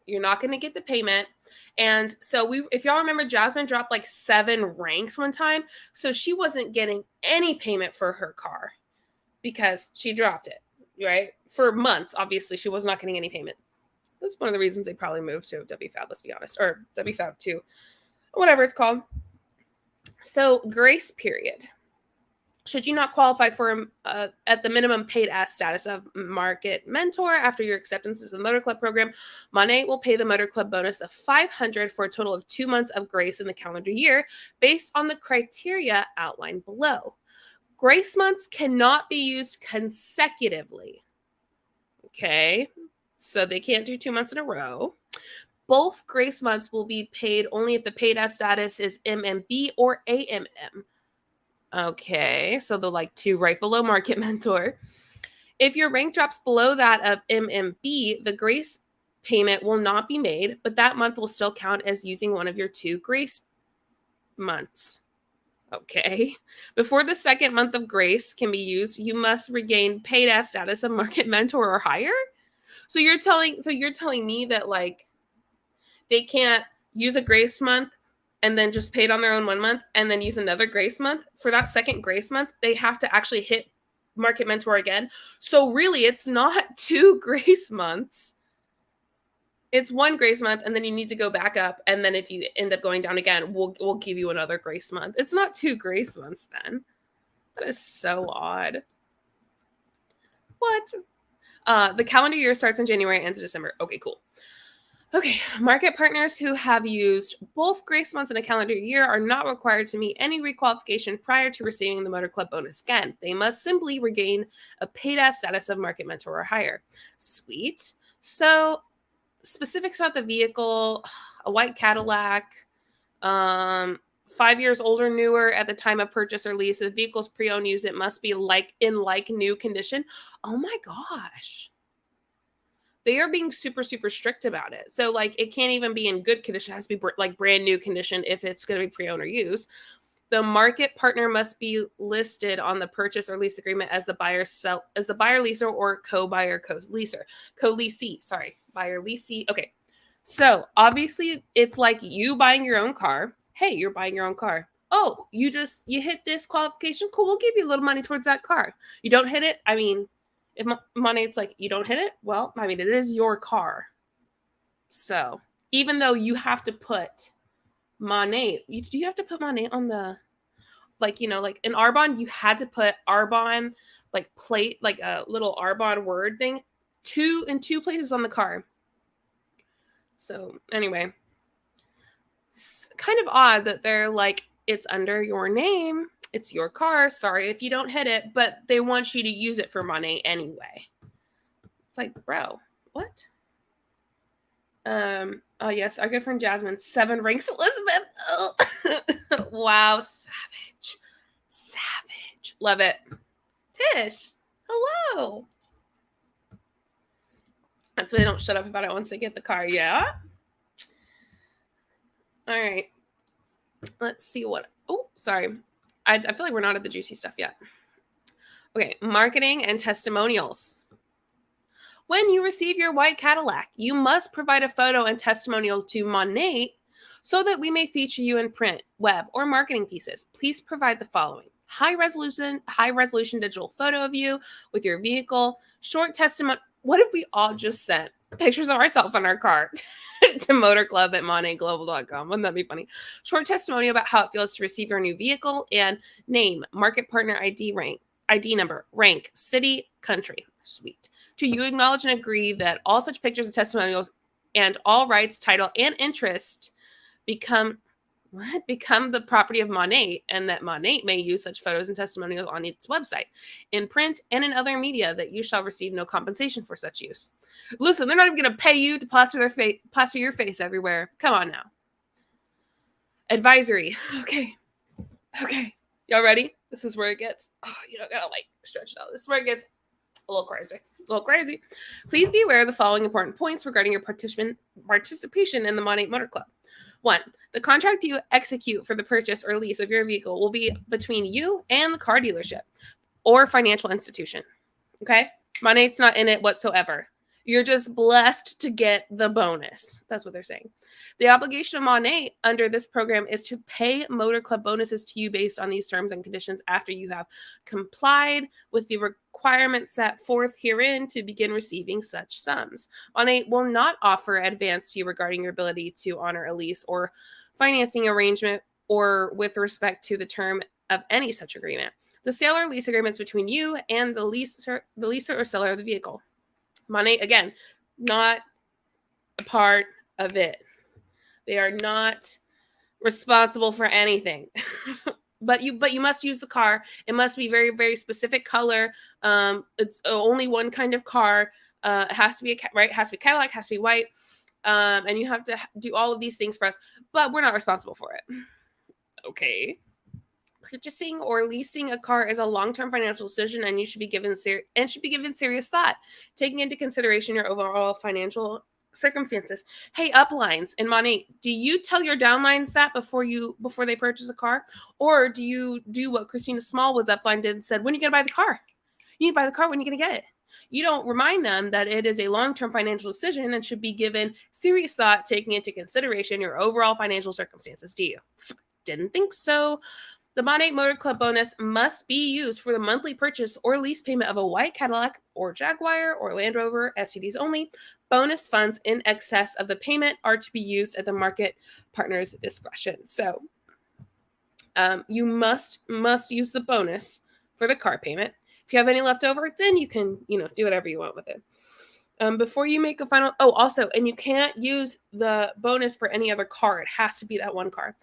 You're not going to get the payment. And so if y'all remember, Jasmine dropped like 7 ranks one time. So she wasn't getting any payment for her car because she dropped it, right? For months, obviously, she was not getting any payment. That's one of the reasons they probably moved to WFAB, let's be honest, or WFAB 2, whatever it's called. So grace period. Should you not qualify for at the minimum paid as status of market mentor after your acceptance into the Motor Club program, Monat will pay the Motor Club bonus of $500 for a total of 2 months of grace in the calendar year based on the criteria outlined below. Grace months cannot be used consecutively. Okay, so they can't do 2 months in a row. Both grace months will be paid only if the paid as status is MMB or AMM. Okay, so the like 2 right below market mentor. If your rank drops below that of MMB, the grace payment will not be made, but that month will still count as using one of your 2 grace months. Okay. Before the second month of grace can be used, you must regain paid as status of market mentor or higher. So you're telling me that like they can't use a grace month and then just pay it on their own 1 month and then use another grace month. For that second grace month, they have to actually hit market mentor again. So really, it's not 2 grace months. It's 1 grace month, and then you need to go back up. And then if you end up going down again, we'll give you another grace month. It's not 2 grace months then. That is so odd. What? The calendar year starts in January and ends in December. Okay, cool. Okay, market partners who have used both grace months in a calendar year are not required to meet any requalification prior to receiving the Motor Club bonus again. They must simply regain a paid-as status of market mentor or higher. Sweet. So, specifics about the vehicle: a white Cadillac, 5 years old or newer at the time of purchase or lease. If the vehicle's pre-owned use, it must be in new condition. Oh my gosh. They are being super, super strict about it. So, like, it can't even be in good condition. It has to be, like, brand new condition if it's going to be pre-owned or used. The market partner must be listed on the purchase or lease agreement as the buyer, leaser, or co-buyer, co-leaser. Co-leasee, sorry. Buyer, leasee. Okay. So, obviously, it's like you buying your own car. Hey, you're buying your own car. Oh, you hit this qualification? Cool, we'll give you a little money towards that car. You don't hit it? I mean... if Monat's like, you don't hit it? Well, I mean, it is your car. So even though you have to put Monat, do you have to put Monat on the, like, you know, like in Arbonne, you had to put Arbonne, like plate, like a little Arbonne word thing in 2 places on the car. So anyway, it's kind of odd that they're like, it's under your name. It's your car. Sorry if you don't hit it, but they want you to use it for money anyway. It's like, bro, what? Oh yes, our good friend Jasmine, 7 ranks, Elizabeth. Oh. Wow, savage. Love it. Tish, hello. That's why they don't shut up about it once they get the car. Yeah. All right. Let's see what. Oh, sorry. I feel like we're not at the juicy stuff yet. Okay, marketing and testimonials. When you receive your white Cadillac, you must provide a photo and testimonial to Monat so that we may feature you in print, web, or marketing pieces. Please provide the following: high resolution digital photo of you with your vehicle, short testimony. What if we all just sent pictures of ourselves in our car to motorclub@monatglobal.com? Wouldn't that be funny? Short testimony about how it feels to receive your new vehicle, and name, market partner ID, ID number, rank, city, country. Sweet. Do you acknowledge and agree that all such pictures and testimonials and all rights, title, and interest become the property of Monat, and that Monat may use such photos and testimonials on its website, in print, and in other media, that you shall receive no compensation for such use? Listen, they're not even going to pay you to plaster your face everywhere. Come on now. Advisory. Okay. Y'all ready? This is where it gets, you don't gotta like stretch it out. This is where it gets a little crazy. Please be aware of the following important points regarding your participation in the Monat Motor Club. 1, the contract you execute for the purchase or lease of your vehicle will be between you and the car dealership or financial institution. Okay? Monet's not in it whatsoever. You're just blessed to get the bonus. That's what they're saying. The obligation of Monet under this program is to pay motor club bonuses to you based on these terms and conditions after you have complied with the requirements set forth herein to begin receiving such sums. Monet will not offer advance to you regarding your ability to honor a lease or financing arrangement or with respect to the term of any such agreement. The sale or lease agreements between you and the leaser or seller of the vehicle. Monet, again, not a part of it. They are not responsible for anything. but you must use the car. It must be very, very specific color. It's only one kind of car. It has to be it has to be Cadillac, has to be white. And you have to do all of these things for us, but we're not responsible for it. Okay. Purchasing or leasing a car is a long-term financial decision, and you should be given serious thought, taking into consideration your overall financial circumstances. Hey, uplines and Monet, do you tell your downlines that before they purchase a car, or do you do what Christina Smallwood's upline did and said, when are you gonna buy the car? You need to buy the car. When are you gonna get it? You don't remind them that it is a long-term financial decision and should be given serious thought, taking into consideration your overall financial circumstances. Do you? Didn't think so. The Monet Motor Club bonus must be used for the monthly purchase or lease payment of a white Cadillac or Jaguar or Land Rover, STDs only. Bonus funds in excess of the payment are to be used at the market partner's discretion. So you must use the bonus for the car payment. If you have any left over, then you can, do whatever you want with it. Before you make a final, and you can't use the bonus for any other car. It has to be that one car.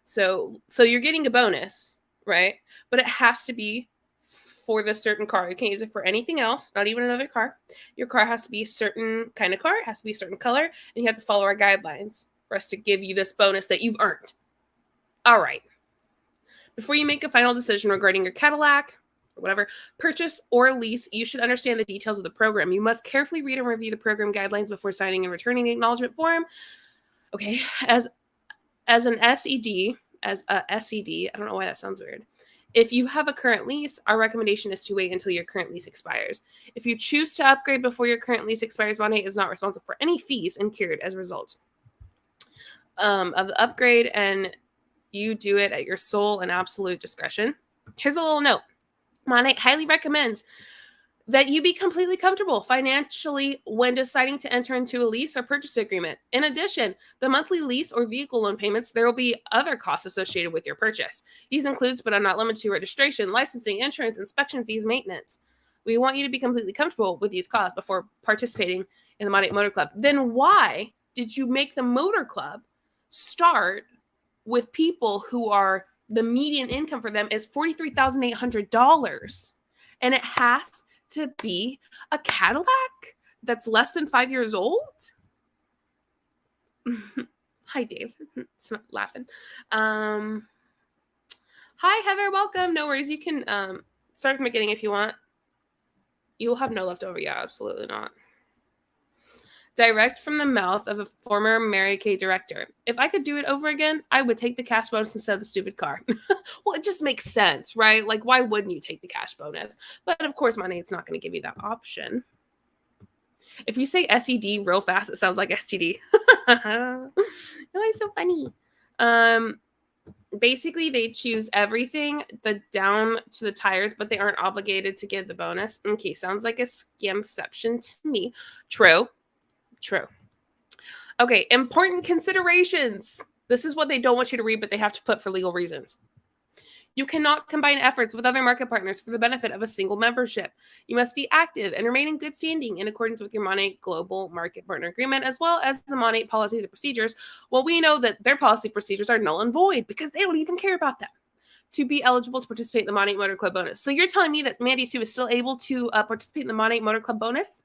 So you're getting a bonus, right? But it has to be for the certain car. You can't use it for anything else, not even another car. Your car has to be a certain kind of car. It has to be a certain color. And you have to follow our guidelines for us to give you this bonus that you've earned. All right. Before you make a final decision regarding your Cadillac, or whatever, purchase or lease, you should understand the details of the program. You must carefully read and review the program guidelines before signing and returning the acknowledgement form. Okay, as a SED, I don't know why that sounds weird. If you have a current lease, our recommendation is to wait until your current lease expires. If you choose to upgrade before your current lease expires, Monet is not responsible for any fees incurred as a result of the upgrade, and you do it at your sole and absolute discretion. Here's a little note. Monet highly recommends that you be completely comfortable financially when deciding to enter into a lease or purchase agreement. In addition, the monthly lease or vehicle loan payments, there will be other costs associated with your purchase. These includes, but are not limited to, registration, licensing, insurance, inspection fees, maintenance. We want you to be completely comfortable with these costs before participating in the Monet Motor Club. Then why did you make the Motor Club start with people who are, the median income for them is $43,800, and it has to be a Cadillac that's less than 5 years old? Hi, Dave. It's not laughing. Hi, Heather. Welcome. No worries. You can start from the beginning if you want. You will have no leftover. Yeah, absolutely not. Direct from the mouth of a former Mary Kay director. If I could do it over again, I would take the cash bonus instead of the stupid car. Well, it just makes sense, right? Like, why wouldn't you take the cash bonus? But of course, Monet's not going to give you that option. If you say SED real fast, it sounds like STD. Oh, it's so funny. Basically, they choose everything down to the tires, but they aren't obligated to give the bonus. Okay, sounds like a scamception to me. True. Okay, important considerations. This is what they don't want you to read, but they have to put for legal reasons. You cannot combine efforts with other market partners for the benefit of a single membership. You must be active and remain in good standing in accordance with your Monet Global Market Partner Agreement, as well as the Monet policies and procedures. Well, we know that their policy procedures are null and void because they don't even care about them to be eligible to participate in the Monet Motor Club bonus. So you're telling me that Mandy Sue is still able to participate in the Monet Motor Club bonus?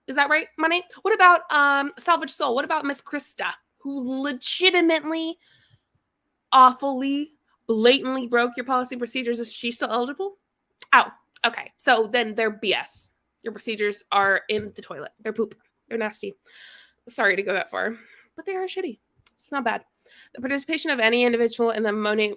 Is that right, Monet? What about Salvage Soul? What about Miss Krista, who legitimately, awfully, blatantly broke your policy procedures? Is she still eligible? Oh, okay. So then they're BS. Your procedures are in the toilet. They're poop. They're nasty. Sorry to go that far, but they are shitty. It's not bad. The participation of any individual in the Monet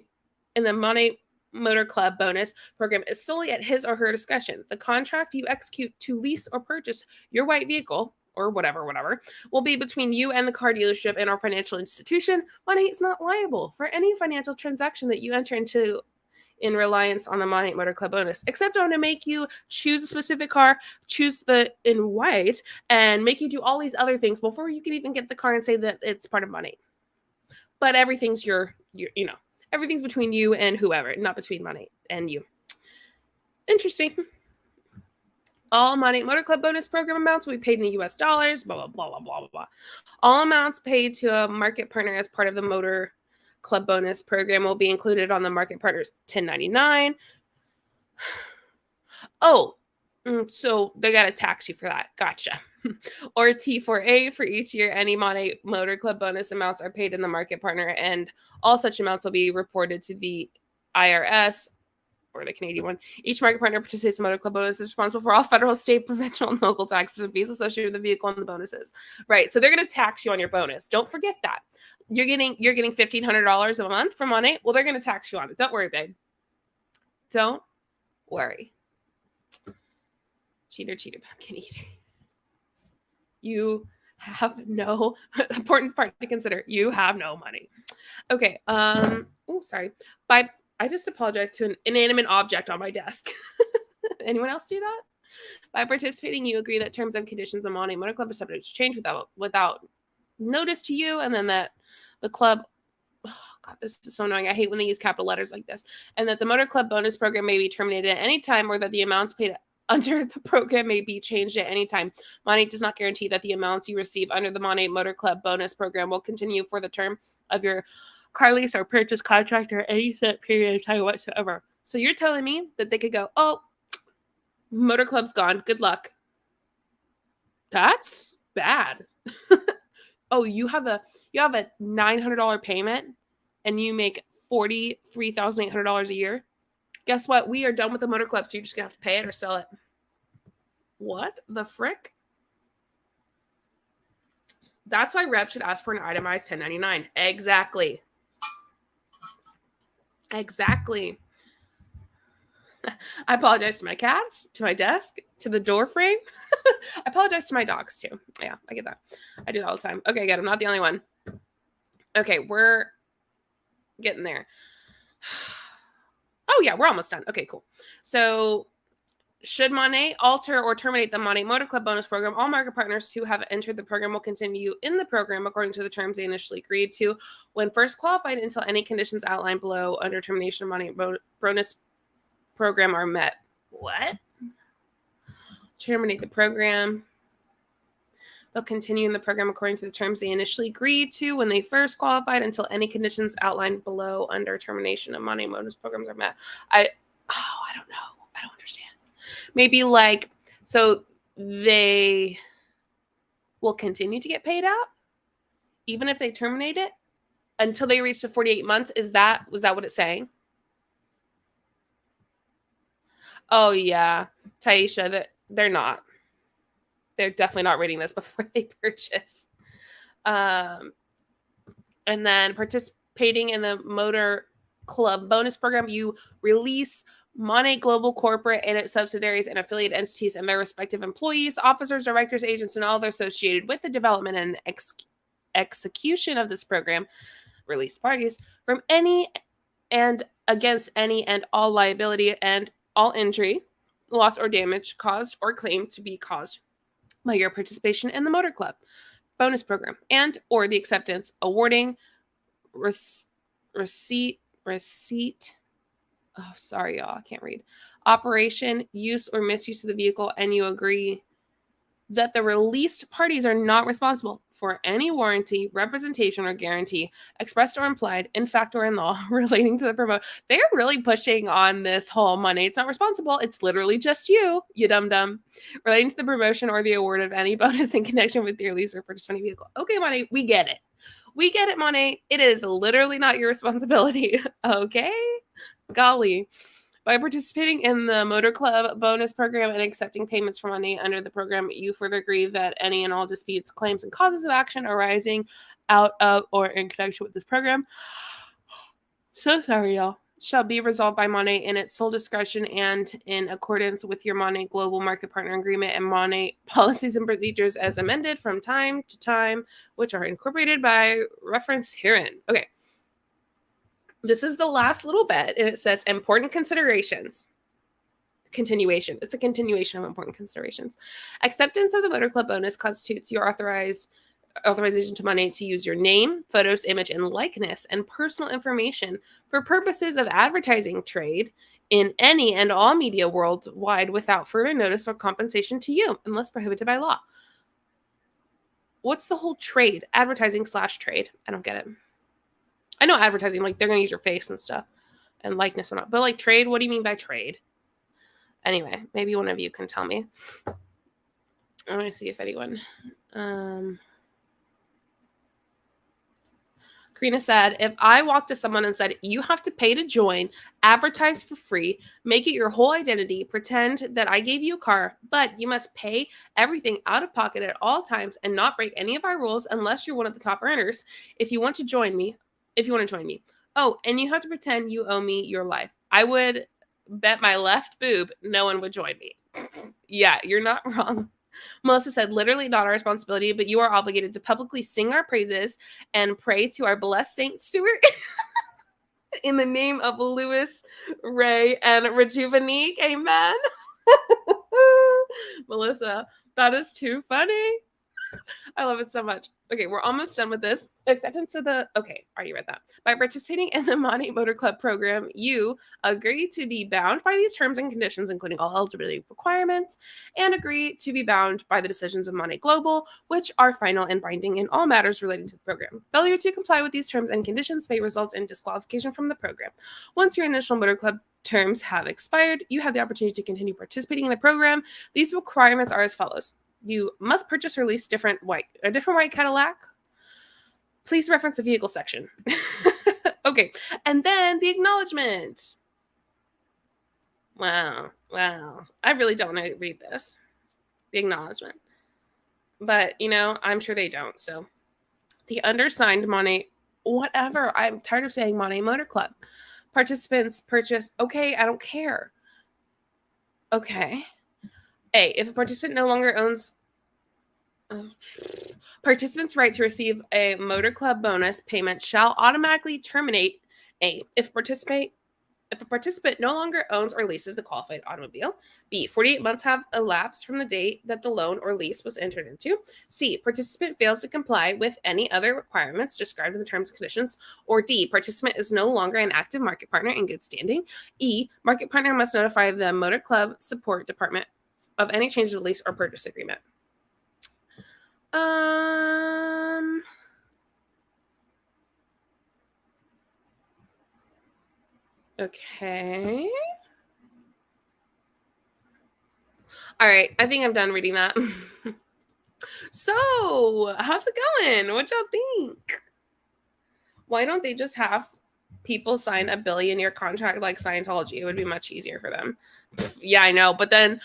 Motor Club bonus program is solely at his or her discretion. The contract you execute to lease or purchase your white vehicle, or whatever, will be between you and the car dealership and our financial institution. Money is not liable for any financial transaction that you enter into in reliance on the Money Motor Club bonus, except on to make you choose a specific car, choose the in white, and make you do all these other things before you can even get the car and say that it's part of money. But everything's everything's between you and whoever, not between money and you. Interesting. All Money Motor Club bonus program amounts will be paid in the US dollars, blah, blah, blah, blah, blah, blah, blah. All amounts paid to a market partner as part of the Motor Club bonus program will be included on the market partner's 1099. Oh, so they got to tax you for that. Gotcha. Or T4A for each year. Any Money Motor Club bonus amounts are paid in the market partner, and all such amounts will be reported to the IRS, or the Canadian one. Each market partner participates in Motor Club bonus is responsible for all federal, state, provincial, and local taxes and fees associated with the vehicle and the bonuses. Right. So they're going to tax you on your bonus. Don't forget that. You're getting $1,500 a month from Money. Well, they're going to tax you on it. Don't worry, babe. Don't worry. Cheater, pumpkin eater. You have no important part to consider. You have no money. Okay. Sorry. I just apologized to an inanimate object on my desk. Anyone else do that? By participating, you agree that terms and conditions of Money Motor Club are subject to change without notice to you, and then that the club, oh God, this is so annoying. I hate when they use capital letters like this. And that the Motor Club bonus program may be terminated at any time, or that the amounts paid under the program may be changed at any time. Money does not guarantee that the amounts you receive under the Money Motor Club bonus program will continue for the term of your car lease or purchase contract or any set period of time whatsoever. So you're telling me that they could go, oh, Motor Club's gone. Good luck. That's bad. Oh, you have a $900 payment and you make $43,800 a year. Guess what? We are done with the Motor Club, so you're just gonna have to pay it or sell it. What the frick? That's why Rep should ask for an itemized 1099. Exactly. I apologize to my cats, to my desk, to the door frame. I apologize to my dogs too. Yeah, I get that. I do that all the time. Okay, good. I'm not the only one. Okay, we're getting there. Oh yeah, we're almost done. Okay, cool. So should Money alter or terminate the Money Motor Club bonus program, all market partners who have entered the program will continue in the program according to the terms they initially agreed to when first qualified until any conditions outlined below under termination of Money bonus program are met. What? Terminate the program. They'll continue in the program according to the terms they initially agreed to when they first qualified until any conditions outlined below under termination of Money bonus programs are met. I don't know. I don't understand. Maybe so they will continue to get paid out even if they terminate it until they reach the 48 months. Was that what it's saying? Oh yeah, Taisha, that they're not. They're definitely not reading this before they purchase. And then participating in the Motor Club bonus program, you release Money Global Corporate and its subsidiaries and affiliate entities and their respective employees, officers, directors, agents, and all those associated with the development and execution of this program, released parties, from any and against any and all liability and all injury, loss, or damage caused or claimed to be caused by your participation in the Motor Club bonus program and or the acceptance, awarding, receipt. Oh, sorry, y'all. I can't read. Operation, use, or misuse of the vehicle, and you agree that the released parties are not responsible for any warranty, representation, or guarantee, expressed or implied, in fact or in law, relating to the promote. They're really pushing on this whole Money. It's not responsible. It's literally just you dum-dum. Relating to the promotion or the award of any bonus in connection with your lease or purchase of any vehicle. Okay, Money, we get it. We get it, Money. It is literally not your responsibility. Okay? Golly. By participating in the Motor Club bonus program and accepting payments for Money under the program, you further agree that any and all disputes, claims, and causes of action arising out of or in connection with this program. So sorry, y'all. shall be resolved by Monet in its sole discretion and in accordance with your Monet Global Market Partner Agreement and Monet policies and procedures as amended from time to time, which are incorporated by reference herein. Okay. This is the last little bit, and it says important considerations. Continuation. It's a continuation of important considerations. Acceptance of the Motor Club bonus constitutes your authorization to Monet to use your name, photos, image, and likeness and personal information for purposes of advertising trade in any and all media worldwide without further notice or compensation to you, unless prohibited by law. What's the whole trade? Advertising / trade. I don't get it. I know advertising, like they're going to use your face and stuff and likeness or not. But like trade, what do you mean by trade? Anyway, maybe one of you can tell me. Let me see if anyone... Karina said, if I walked to someone and said, you have to pay to join, advertise for free, make it your whole identity, pretend that I gave you a car, but you must pay everything out of pocket at all times and not break any of our rules unless you're one of the top earners. If you want to join me. Oh, and you have to pretend you owe me your life. I would bet my left boob no one would join me. Yeah, you're not wrong. Melissa said, literally not our responsibility, but you are obligated to publicly sing our praises and pray to our blessed Saint Stewart in the name of Louis, Ray, and Rejuvenique. Amen. Melissa, that is too funny. I love it so much. Okay, we're almost done with this. Acceptance of the... Okay, already read that. By participating in the Monet Motor Club program, you agree to be bound by these terms and conditions, including all eligibility requirements, and agree to be bound by the decisions of Monet Global, which are final and binding in all matters relating to the program. Failure to comply with these terms and conditions may result in disqualification from the program. Once your initial Motor Club terms have expired, you have the opportunity to continue participating in the program. These requirements are as follows. You must purchase or lease a different white Cadillac. Please reference the vehicle section. Okay. And then the acknowledgement. Wow. I really don't want to read this. The acknowledgement. But, I'm sure they don't. So the undersigned Monet, whatever. I'm tired of saying Monet Motor Club. Participants purchase. Okay. I don't care. Okay. A, if a participant no longer owns participants' right to receive a Motor Club bonus payment shall automatically terminate. A, if a participant no longer owns or leases the qualified automobile. B, 48 months have elapsed from the date that the loan or lease was entered into. C, participant fails to comply with any other requirements described in the terms and conditions. Or D, participant is no longer an active market partner in good standing. E, market partner must notify the Motor Club support department of any change to the lease or purchase agreement. Okay. All right. I think I'm done reading that. So, how's it going? What y'all think? Why don't they just have people sign a billion-year contract like Scientology? It would be much easier for them. Yeah, I know. But then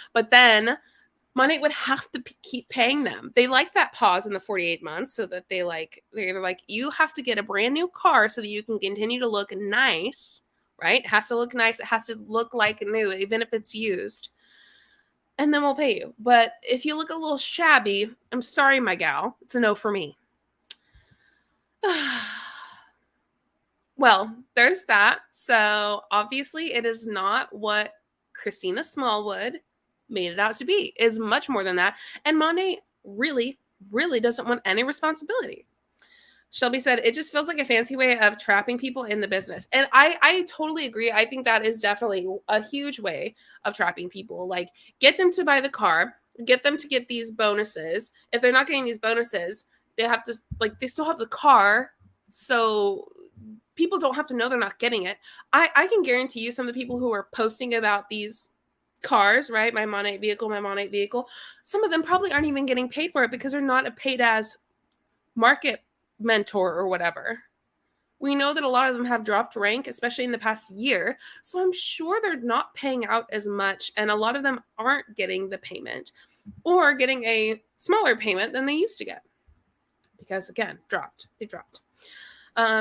Monet would have to keep paying them. They like that pause in the 48 months so that they're either like, you have to get a brand new car so that you can continue to look nice, right? It has to look nice. It has to look like new, even if it's used. And then we'll pay you. But if you look a little shabby, I'm sorry, my gal. It's a no for me. Well, there's that. So obviously it is not what Christina Smallwood made it out to be. Is much more than that. And Monet really, really doesn't want any responsibility. Shelby said, it just feels like a fancy way of trapping people in the business. And I totally agree. I think that is definitely a huge way of trapping people. Like, get them to buy the car, get them to get these bonuses. If they're not getting these bonuses, they have to, they still have the car. So people don't have to know they're not getting it. I can guarantee you some of the people who are posting about these cars, right? My Monet vehicle. Some of them probably aren't even getting paid for it because they're not a paid as market mentor or whatever. We know that a lot of them have dropped rank, especially in the past year. So I'm sure they're not paying out as much. And a lot of them aren't getting the payment or getting a smaller payment than they used to get. Because again, they dropped.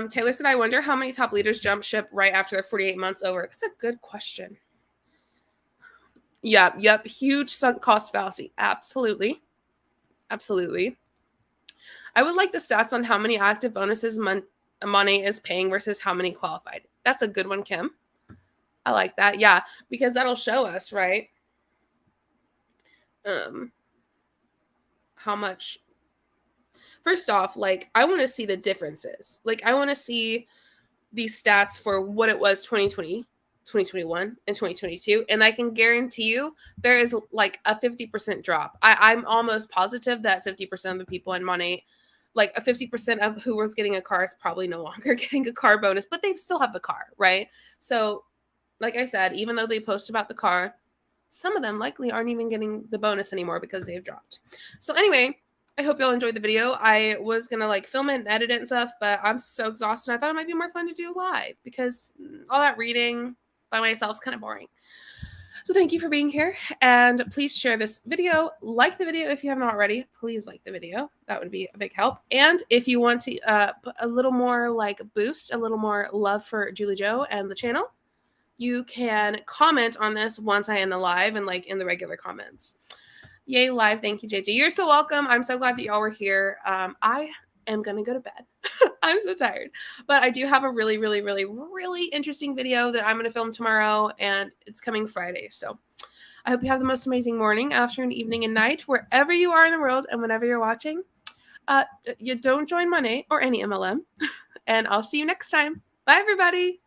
Taylor said, I wonder how many top leaders jump ship right after their 48 months over. That's a good question. Yep. Huge sunk cost fallacy. Absolutely. I would like the stats on how many active bonuses money is paying versus how many qualified. That's a good one, Kim. I like that. Yeah, because that'll show us, right? How much. First off, like, I want to see the differences. Like, I want to see these stats for what it was 2020, 2021, and 2022. And I can guarantee you there is like a 50% drop. I'm almost positive that 50% of the people in Monate, like a 50% of who was getting a car is probably no longer getting a car bonus, but they still have the car, right? So, like I said, even though they post about the car, some of them likely aren't even getting the bonus anymore because they've dropped. So anyway, I hope y'all enjoyed the video. I was going to like film it and edit it and stuff, but I'm so exhausted. I thought it might be more fun to do live because all that reading by myself is kind of boring. So thank you for being here, and please share this video. Like the video if you haven't already. Please like the video. That would be a big help. And if you want to put a little more like boost, a little more love for JulieJo and the channel, you can comment on this once I end the live and like in the regular comments. Yay, live. Thank you, JJ. You're so welcome. I'm so glad that y'all were here. I am going to go to bed. I'm so tired. But I do have a really, really, really, really interesting video that I'm going to film tomorrow, and it's coming Friday. So I hope you have the most amazing morning, afternoon, evening, and night, wherever you are in the world and whenever you're watching. You don't join Monate or any MLM. And I'll see you next time. Bye, everybody.